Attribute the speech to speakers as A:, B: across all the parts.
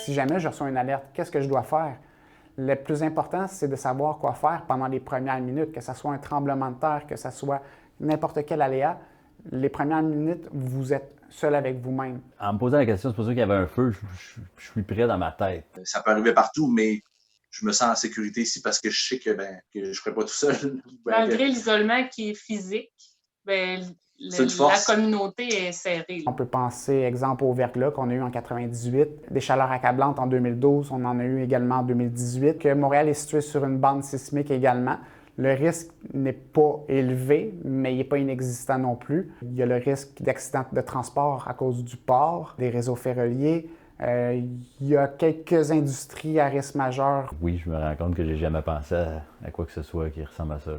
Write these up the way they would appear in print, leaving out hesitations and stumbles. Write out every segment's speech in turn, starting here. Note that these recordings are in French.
A: Si jamais je reçois une alerte, qu'est-ce que je dois faire? Le plus important, c'est de savoir quoi faire pendant les premières minutes, que ce soit un tremblement de terre, que ce soit n'importe quel aléa. Les premières minutes, vous êtes seul avec vous-même.
B: En me posant la question, c'est pour ça qu'il y avait un feu, je suis prêt dans ma tête.
C: Ça peut arriver partout, mais je me sens en sécurité ici parce que je sais que je ne serai pas tout seul.
D: Malgré l'isolement qui est physique, la communauté est serrée.
A: On peut penser, exemple, au verglas qu'on a eu en 98, des chaleurs accablantes en 2012, on en a eu également en 2018, que Montréal est situé sur une bande sismique également. Le risque n'est pas élevé, mais il n'est pas inexistant non plus. Il y a le risque d'accident de transport à cause du port, des réseaux ferroviaires. Il y a quelques industries à risque majeur.
B: Oui, je me rends compte que j'ai jamais pensé à quoi que ce soit qui ressemble à ça. Là.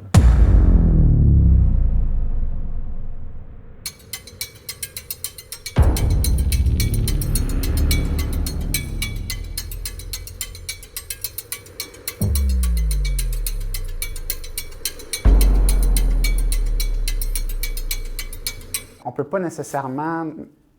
A: On ne peut pas nécessairement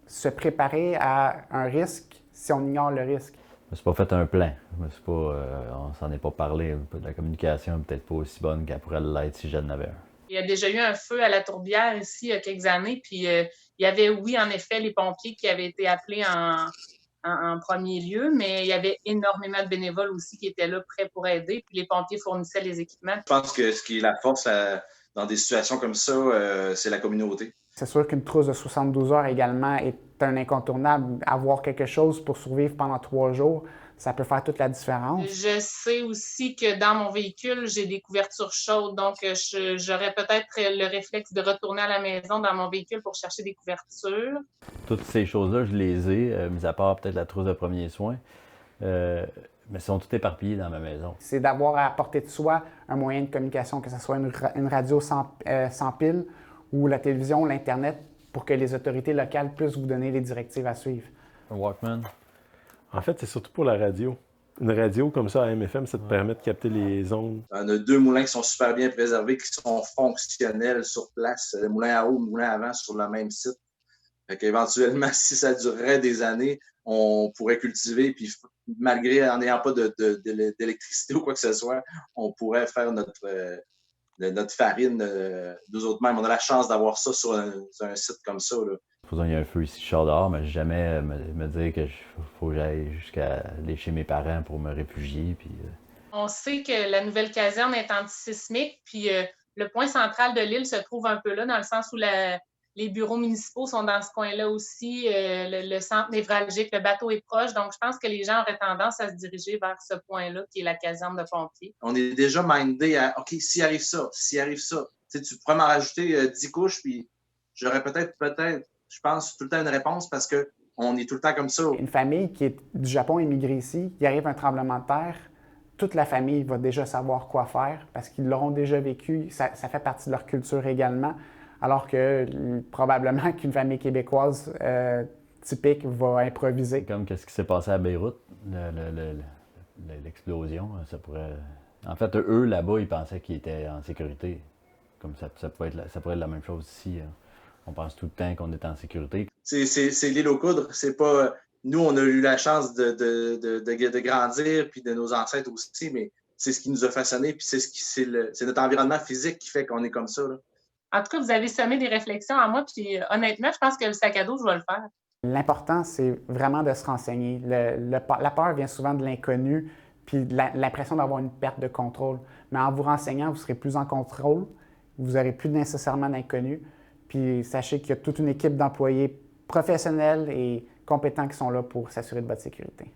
A: se préparer à un risque si on ignore le risque.
B: Je ne me suis pas fait un plan. On s'en est pas parlé. La communication n'est peut-être pas aussi bonne qu'elle pourrait l'être si j'en avais un.
D: Il y a déjà eu un feu à la Tourbière ici il y a quelques années, puis il y avait, oui, en effet, les pompiers qui avaient été appelés en premier lieu, mais il y avait énormément de bénévoles aussi qui étaient là prêts pour aider, puis les pompiers fournissaient les équipements.
C: Je pense que ce qui est la force dans des situations comme ça, c'est la communauté.
A: C'est sûr qu'une trousse de 72 heures également est un incontournable. Avoir quelque chose pour survivre pendant 3 jours, ça peut faire toute la différence.
D: Je sais aussi que dans mon véhicule, j'ai des couvertures chaudes, donc j'aurais peut-être le réflexe de retourner à la maison dans mon véhicule pour chercher des couvertures.
B: Toutes ces choses-là, je les ai, mis à part peut-être la trousse de premiers soins, mais elles sont toutes éparpillées dans ma maison.
A: C'est d'avoir à portée de soi un moyen de communication, que ce soit une radio sans pile ou la télévision, l'Internet, pour que les autorités locales puissent vous donner les directives à suivre.
B: Un Walkman?
E: En fait, c'est surtout pour la radio. Une radio comme ça à AM/FM, ça te permet de capter les ondes.
C: On a 2 moulins qui sont super bien préservés, qui sont fonctionnels sur place. Le moulin à eau, le moulin à vent sur le même site. Fait qu'éventuellement, si ça durerait des années, on pourrait cultiver, puis malgré en n'ayant pas d'électricité ou quoi que ce soit, on pourrait faire notre farine nous autres mêmes. On a la chance d'avoir ça sur un site comme ça. Là.
B: Supposons qu'il y a un feu ici, je sors dehors, mais jamais me dire qu'il faut que j'aille jusqu'à aller chez mes parents pour me réfugier. Puis,
D: On sait que la nouvelle caserne est antisismique, puis le point central de l'île se trouve un peu là, dans le sens où les bureaux municipaux sont dans ce coin-là aussi, le centre névralgique, le bateau est proche, donc je pense que les gens auraient tendance à se diriger vers ce point-là, qui est la caserne de pompiers.
C: On est déjà mindé à « OK, s'il arrive ça, tu pourrais m'en rajouter 10 couches, puis j'aurais peut-être, je pense, tout le temps une réponse parce qu'on est tout le temps comme ça. »
A: Une famille qui est du Japon immigrée ici, il arrive un tremblement de terre, toute la famille va déjà savoir quoi faire parce qu'ils l'auront déjà vécu, ça fait partie de leur culture également. Alors que probablement qu'une famille québécoise typique va improviser.
B: Comme ce qui s'est passé à Beyrouth, l'explosion, ça pourrait... En fait, eux, là-bas, ils pensaient qu'ils étaient en sécurité. Comme ça pourrait être la même chose ici. On pense tout le temps qu'on est en sécurité.
C: C'est l'île aux coudres. C'est pas... Nous, on a eu la chance de grandir, puis de nos ancêtres aussi, mais c'est ce qui nous a façonné, puis c'est notre environnement physique qui fait qu'on est comme ça. Là.
D: En tout cas, vous avez semé des réflexions en moi, puis honnêtement, je pense que le sac à dos, je vais le faire.
A: L'important, c'est vraiment de se renseigner. La peur vient souvent de l'inconnu, puis l'impression d'avoir une perte de contrôle. Mais en vous renseignant, vous serez plus en contrôle, vous n'aurez plus nécessairement d'inconnu. Puis sachez qu'il y a toute une équipe d'employés professionnels et compétents qui sont là pour s'assurer de votre sécurité.